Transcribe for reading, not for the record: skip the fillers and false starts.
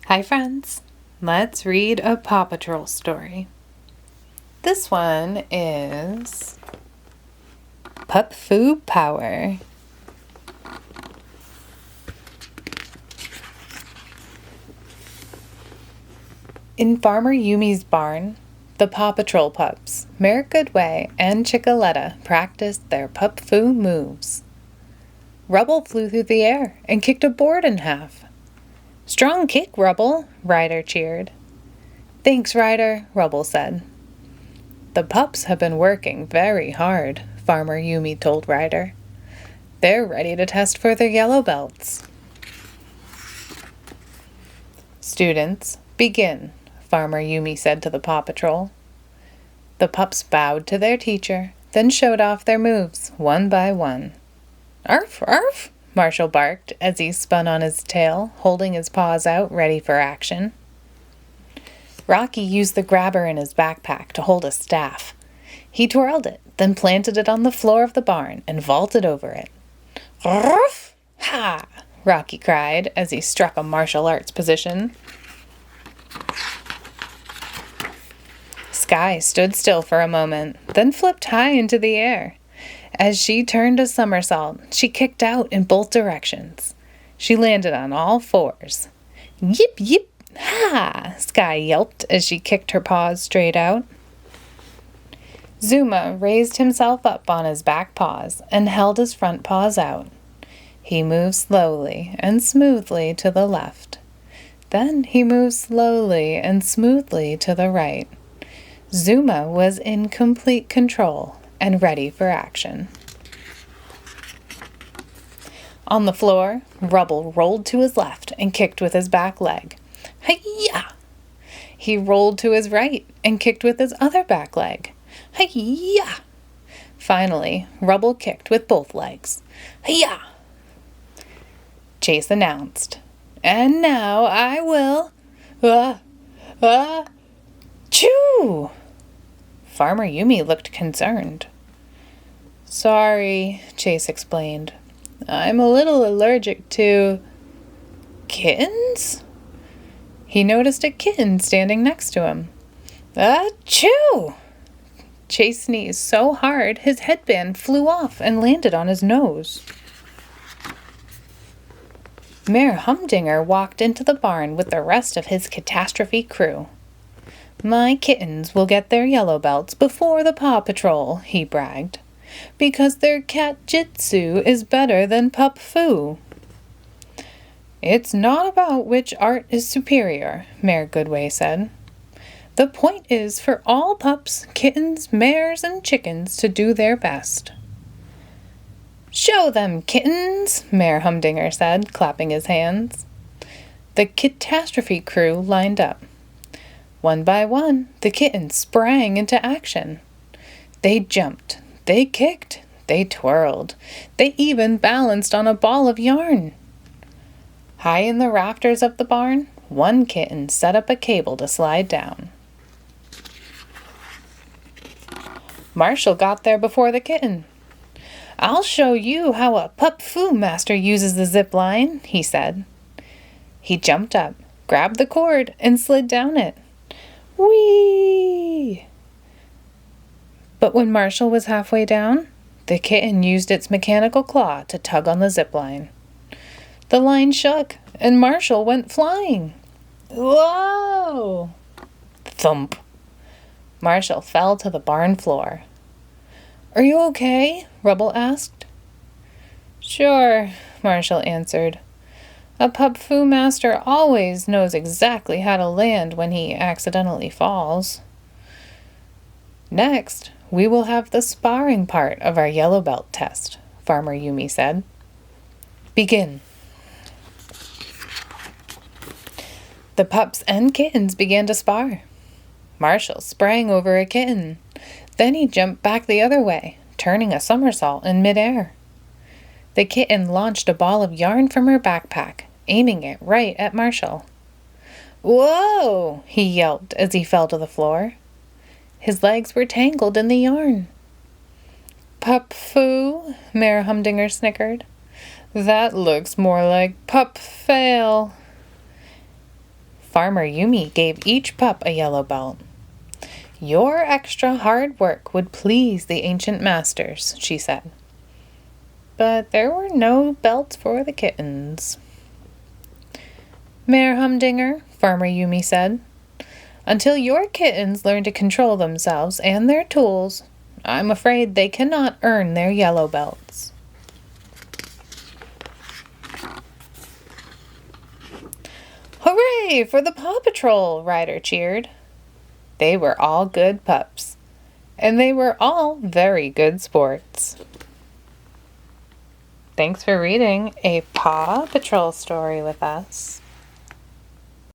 Hi friends, let's read a Paw Patrol story. This one is Pup Fu Power. In Farmer Yumi's barn, the Paw Patrol pups, Mayor Goodway and Chickaletta, practiced their Pup Fu moves. Rubble flew through the air and kicked a board in half. "Strong kick, Rubble," Ryder cheered. "Thanks, Ryder," Rubble said. "The pups have been working very hard," Farmer Yumi told Ryder. "They're ready to test for their yellow belts." "Students, begin," Farmer Yumi said to the Paw Patrol. The pups bowed to their teacher, then showed off their moves, one by one. "Arf, arf!" Marshall barked as he spun on his tail, holding his paws out, ready for action. Rocky used the grabber in his backpack to hold a staff. He twirled it, then planted it on the floor of the barn and vaulted over it. "Ruff! Ha!" Rocky cried as he struck a martial arts position. Sky stood still for a moment, then flipped high into the air. As she turned a somersault, she kicked out in both directions. She landed on all fours. "Yip, yip, ha!" Sky yelped as she kicked her paws straight out. Zuma raised himself up on his back paws and held his front paws out. He moved slowly and smoothly to the left. Then he moved slowly and smoothly to the right. Zuma was in complete control and ready for action. On the floor, Rubble rolled to his left and kicked with his back leg. Hi-ya! He rolled to his right and kicked with his other back leg. Hi-ya! Finally, Rubble kicked with both legs. Hi-ya! Chase announced, "And now I will... Chew!" Farmer Yumi looked concerned. "Sorry," Chase explained. "I'm a little allergic to... kittens?" He noticed a kitten standing next to him. "Achoo!" Chase sneezed so hard his headband flew off and landed on his nose. Mayor Humdinger walked into the barn with the rest of his Kit-tastrophe crew. "My kittens will get their yellow belts before the Paw Patrol," he bragged, "because their cat-jitsu is better than Pup Fu." "It's not about which art is superior," Mayor Goodway said. "The point is for all pups, kittens, mares, and chickens to do their best." "Show them, kittens," Mayor Humdinger said, clapping his hands. The Kit-tastrophe crew lined up. One by one, the kittens sprang into action. They jumped, they kicked, they twirled, they even balanced on a ball of yarn. High in the rafters of the barn, one kitten set up a cable to slide down. Marshall got there before the kitten. "I'll show you how a Pup Fu master uses the zip line," he said. He jumped up, grabbed the cord, and slid down it. Whee! But when Marshall was halfway down, the kitten used its mechanical claw to tug on the zip line. The line shook, and Marshall went flying. Whoa! Thump! Marshall fell to the barn floor. "Are you okay?" Rubble asked. "Sure," Marshall answered. "A Pup Fu master always knows exactly how to land when he accidentally falls." "Next, we will have the sparring part of our yellow belt test," Farmer Yumi said. "Begin." The pups and kittens began to spar. Marshall sprang over a kitten. Then he jumped back the other way, turning a somersault in midair. The kitten launched a ball of yarn from her backpack, aiming it right at Marshall. "Whoa!" he yelped as he fell to the floor. His legs were tangled in the yarn. "Pup Fu," Mayor Humdinger snickered. "That looks more like Pup Fail." Farmer Yumi gave each pup a yellow belt. "Your extra hard work would please the ancient masters," she said. But there were no belts for the kittens. "Mayor Humdinger," Farmer Yumi said, "until your kittens learn to control themselves and their tools, I'm afraid they cannot earn their yellow belts." "Hooray for the Paw Patrol!" Ryder cheered. They were all good pups, and they were all very good sports. Thanks for reading a Paw Patrol story with us.